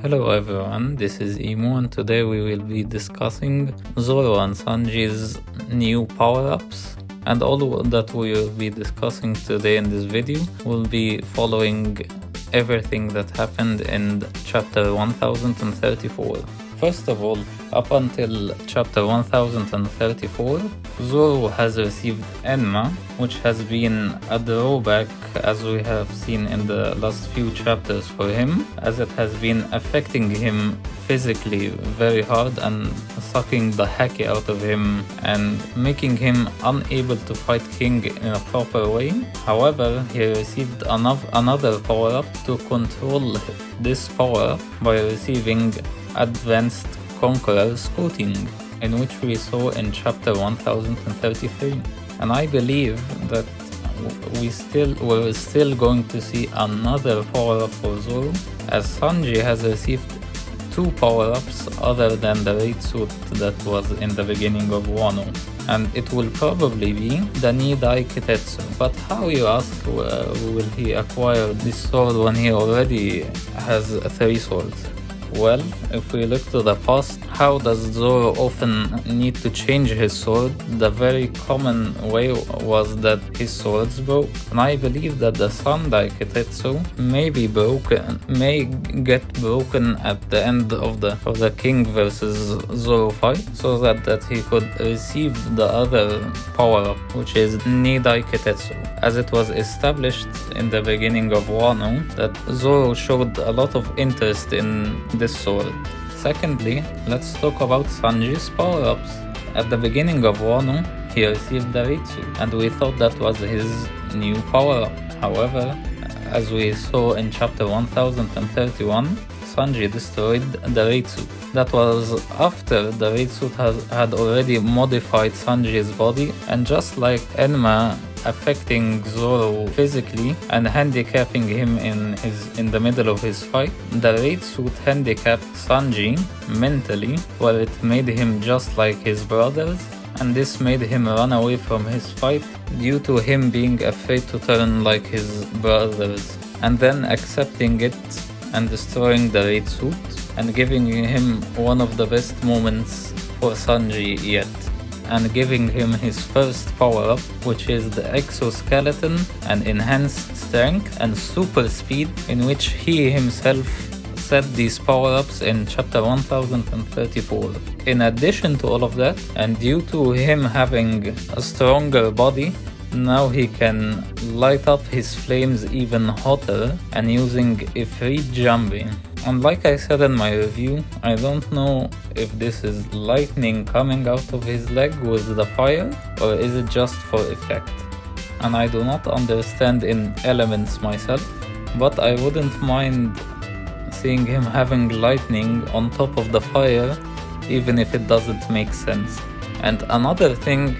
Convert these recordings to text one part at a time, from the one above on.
Hello everyone, this is Emo and today we will be discussing Zoro and Sanji's new power-ups. And all that we will be discussing today in this video will be following everything that happened in chapter 1034. First of all, up until chapter 1034, Zoro has received Enma, which has been a drawback as we have seen in the last few chapters for him, as it has been affecting him physically very hard and sucking the haki out of him and making him unable to fight King in a proper way. However, he received another power-up to control this power by receiving Advanced Conqueror Scouting, in which we saw in chapter 1033. And I believe that we're still going to see another power-up for Zoro, as Sanji has received two power-ups other than the raid suit that was in the beginning of Wano. And it will probably be the b.d.a Kitetsu. But how, you ask, will he acquire this sword when he already has 3 swords? Well, if we look to the past, how does Zoro often need to change his sword? The very common way was that his swords broke, and I believe that the Sandai Kitetsu may get broken at the end of the King versus Zoro fight, so that he could receive the other power-up, which is b.d.a Kitetsu, as it was established in the beginning of Wano that Zoro showed a lot of interest in this sword. Secondly, let's talk about Sanji's power-ups. At the beginning of Wano, he received the raid suit, and we thought that was his new power-up. However, as we saw in chapter 1031, Sanji destroyed the raid suit. That was after the raid suit had already modified Sanji's body, and just like Enma affecting Zoro physically and handicapping him in the middle of his fight, the raid suit handicapped Sanji mentally, where it made him just like his brothers, and this made him run away from his fight due to him being afraid to turn like his brothers, and then accepting it and destroying the raid suit and giving him one of the best moments for Sanji yet, and giving him his first power-up, which is the exoskeleton and enhanced strength and super speed, in which he himself set these power-ups in chapter 1034. In addition to all of that, and due to him having a stronger body, now he can light up his flames even hotter and using Ifrit jumping. And like I said in my review, I don't know if this is lightning coming out of his leg with the fire, or is it just for effect. And I do not understand in elements myself, but I wouldn't mind seeing him having lightning on top of the fire, even if it doesn't make sense. And another thing,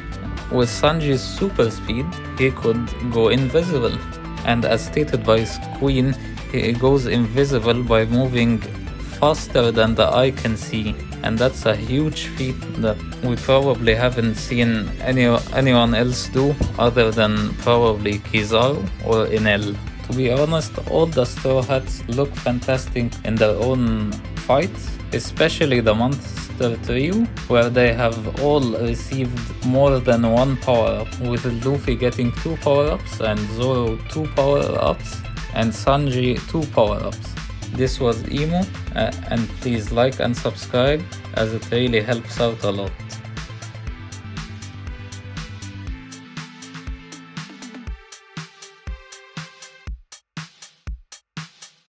with Sanji's super speed, he could go invisible. And as stated by his queen, he goes invisible by moving faster than the eye can see. And that's a huge feat that we probably haven't seen anyone else do other than probably Kizaru or Enel. To be honest, all the Straw Hats look fantastic in their own fights, especially the Monster Trio, where they have all received more than one power-up, with Luffy getting 2 power-ups and Zoro 2 power-ups and Sanji 2 power-ups. This was Emo, and please like and subscribe, as it really helps out a lot.